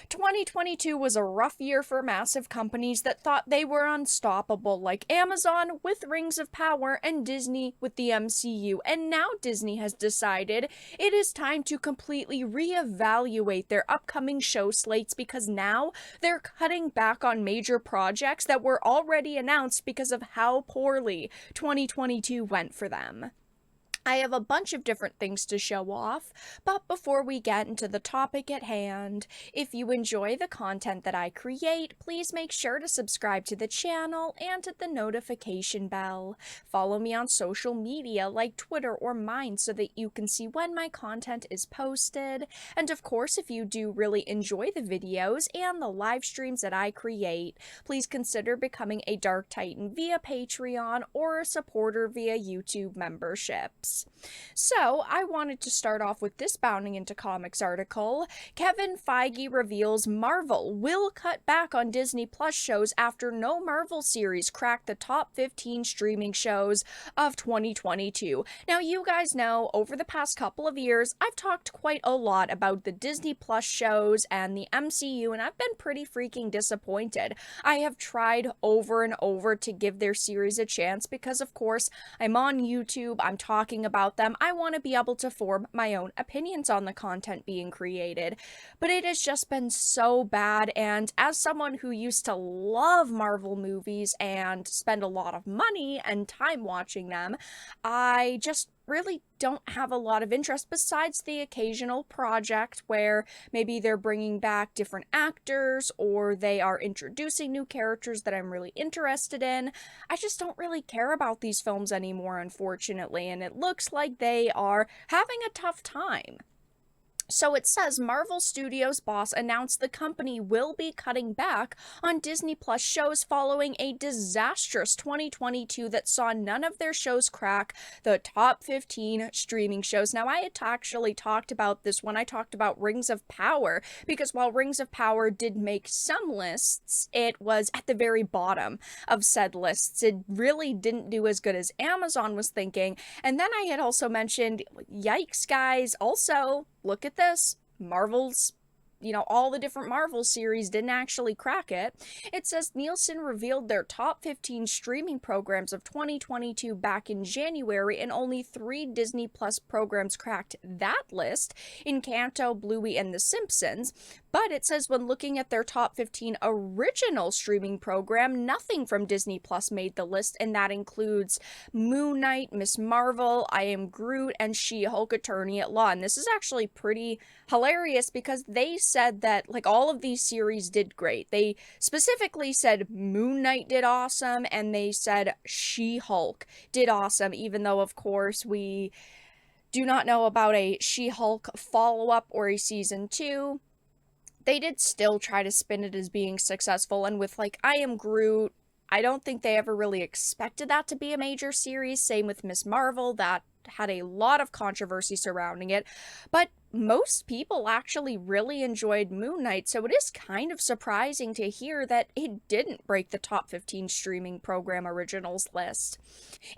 2022 was a rough year for massive companies that thought they were unstoppable, like Amazon with Rings of Power and Disney with the MCU. And now Disney has decided it is time to completely reevaluate their upcoming show slates because now they're cutting back on major projects that were already announced because of how poorly 2022 went for them. I have a bunch of different things to show off, but before we get into the topic at hand, if you enjoy the content that I create, please make sure to subscribe to the channel and hit the notification bell. Follow me on social media like Twitter or mine so that you can see when my content is posted. And of course, if you do really enjoy the videos and the live streams that I create, please consider becoming a Dark Titan via Patreon or a supporter via YouTube memberships. So, I wanted to start off with this Bounding into Comics article. Kevin Feige reveals Marvel will cut back on Disney Plus shows after no Marvel series cracked the top 15 streaming shows of 2022. Now, you guys know, over the past couple of years, I've talked quite a lot about the Disney Plus shows and the MCU, and I've been pretty freaking disappointed. I have tried over and over to give their series a chance because, of course, I'm on YouTube, I'm talking about them. I want to be able to form my own opinions on the content being created. But it has just been so bad, and as someone who used to love Marvel movies and spend a lot of money and time watching them, I just really don't have a lot of interest besides the occasional project where maybe they're bringing back different actors or they are introducing new characters that I'm really interested in. I just don't really care about these films anymore, unfortunately, and it looks like they are having a tough time. So it says Marvel Studios boss announced the company will be cutting back on Disney Plus shows following a disastrous 2022 that saw none of their shows crack the top 15 streaming shows. Now, I had actually talked about this when I talked about Rings of Power, because while Rings of Power did make some lists, it was at the very bottom of said lists. It really didn't do as good as Amazon was thinking. And then I had also mentioned, yikes, guys, also, look at this. Marvel's, all the different Marvel series didn't actually crack it. It says Nielsen revealed their top 15 streaming programs of 2022 back in January, and only 3 Disney Plus programs cracked that list: Encanto, Bluey, and The Simpsons. But it says when looking at their top 15 original streaming program, nothing from Disney Plus made the list, and that includes Moon Knight, Miss Marvel, I Am Groot, and She-Hulk Attorney at Law. And this is actually pretty hilarious because they said that, like, all of these series did great. They specifically said Moon Knight did awesome, and they said She-Hulk did awesome, even though, of course, we do not know about a She-Hulk follow-up or a season 2. They did still try to spin it as being successful, and with, like, I Am Groot, I don't think they ever really expected that to be a major series. Same with Miss Marvel, that had a lot of controversy surrounding it, but most people actually really enjoyed Moon Knight, so it is kind of surprising to hear that it didn't break the top 15 streaming program originals list.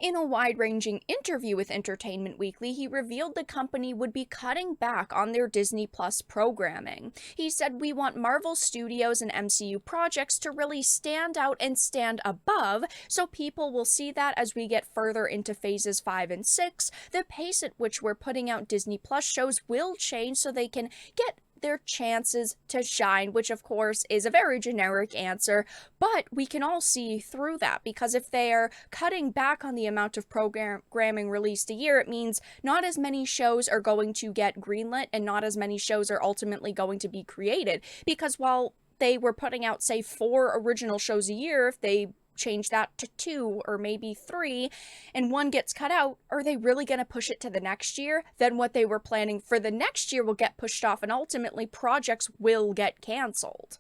In a wide-ranging interview with Entertainment Weekly, he revealed the company would be cutting back on their Disney Plus programming. He said, "We want Marvel Studios and MCU projects to really stand out and stand above, so people will see that as we get further into phases 5 and 6. The pace at which we're putting out Disney Plus shows will change so they can get their chances to shine," which of course is a very generic answer, but we can all see through that, because if they're cutting back on the amount of programming released a year, it means not as many shows are going to get greenlit and not as many shows are ultimately going to be created, because while they were putting out, say, 4 original shows a year, if they change that to 2 or maybe 3 and one gets cut out, are they really going to push it to the next year? Then what they were planning for the next year will get pushed off, and ultimately projects will get canceled.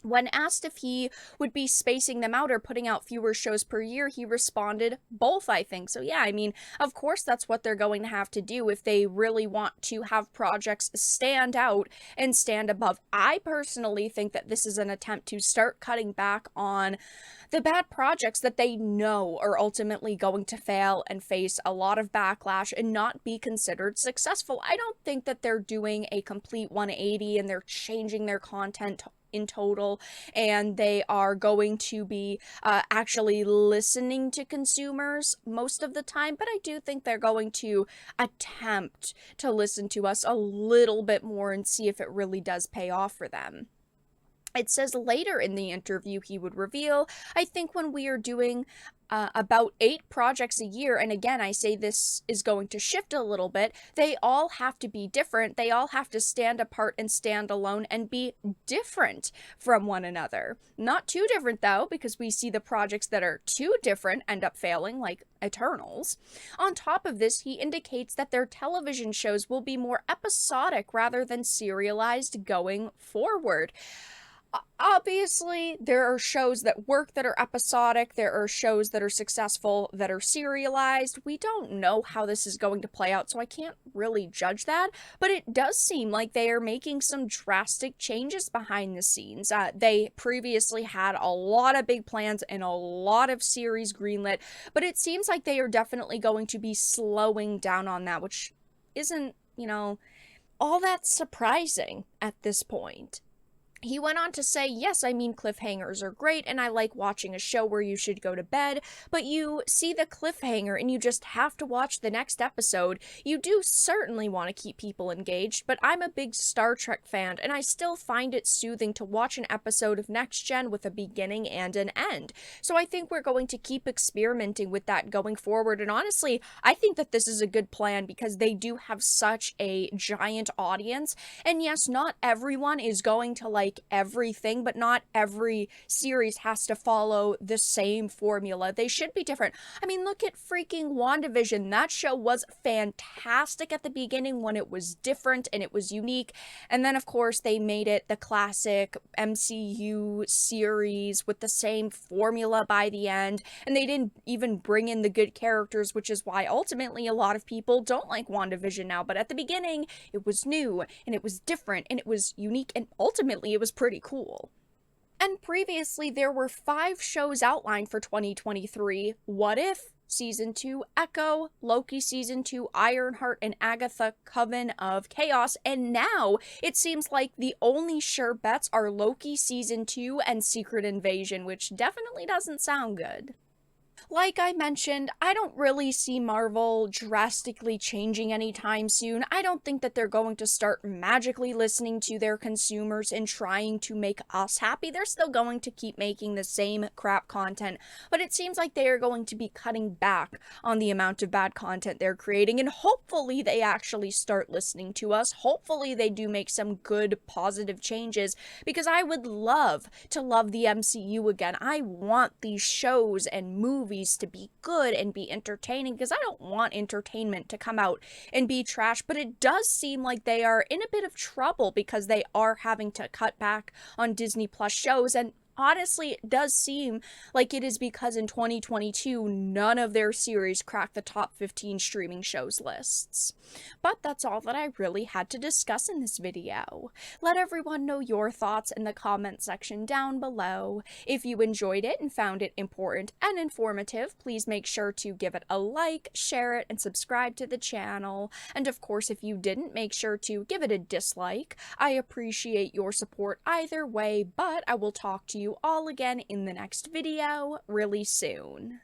When asked if he would be spacing them out or putting out fewer shows per year, he responded, both, I think. So yeah, I mean, of course that's what they're going to have to do if they really want to have projects stand out and stand above. I personally think that this is an attempt to start cutting back on the bad projects that they know are ultimately going to fail and face a lot of backlash and not be considered successful. I don't think that they're doing a complete 180 and they're changing their content in total, and they are going to be actually listening to consumers most of the time, but I do think they're going to attempt to listen to us a little bit more and see if it really does pay off for them. It says later in the interview he would reveal, I think when we are doing about 8 projects a year, and again, I say this is going to shift a little bit, they all have to be different. They all have to stand apart and stand alone and be different from one another. Not too different, though, because we see the projects that are too different end up failing, like Eternals. On top of this, he indicates that their television shows will be more episodic rather than serialized going forward. Obviously, there are shows that work that are episodic, there are shows that are successful that are serialized. We don't know how this is going to play out, so I can't really judge that, but it does seem like they are making some drastic changes behind the scenes. They previously had a lot of big plans and a lot of series greenlit, but it seems like they are definitely going to be slowing down on that, which isn't, all that surprising at this point. He went on to say, yes, I mean, cliffhangers are great, and I like watching a show where you should go to bed, but you see the cliffhanger and you just have to watch the next episode. You do certainly want to keep people engaged, but I'm a big Star Trek fan, and I still find it soothing to watch an episode of Next Gen with a beginning and an end. So I think we're going to keep experimenting with that going forward, and honestly, I think that this is a good plan because they do have such a giant audience, and yes, not everyone is going to like everything, but not every series has to follow the same formula. They should be different. I mean, look at freaking WandaVision. That show was fantastic at the beginning when it was different and it was unique. And then, of course, they made it the classic MCU series with the same formula by the end. And they didn't even bring in the good characters, which is why ultimately a lot of people don't like WandaVision now. But at the beginning, it was new and it was different and it was unique and ultimately it was pretty cool. And previously, there were 5 shows outlined for 2023. What If? Season 2, Echo, Loki Season 2, Ironheart, and Agatha, Coven of Chaos. And now, it seems like the only sure bets are Loki Season 2 and Secret Invasion, which definitely doesn't sound good. Like I mentioned, I don't really see Marvel drastically changing anytime soon. I don't think that they're going to start magically listening to their consumers and trying to make us happy. They're still going to keep making the same crap content, but it seems like they are going to be cutting back on the amount of bad content they're creating, and hopefully they actually start listening to us. Hopefully they do make some good, positive changes, because I would love to love the MCU again. I want these shows and movies to be good and be entertaining, because I don't want entertainment to come out and be trash, but it does seem like they are in a bit of trouble because they are having to cut back on Disney Plus shows, and honestly, it does seem like it is because in 2022, none of their series cracked the top 15 streaming shows lists. But that's all that I really had to discuss in this video. Let everyone know your thoughts in the comment section down below. If you enjoyed it and found it important and informative, please make sure to give it a like, share it, and subscribe to the channel. And of course, if you didn't, make sure to give it a dislike. I appreciate your support either way, but I will talk to you all again in the next video really soon.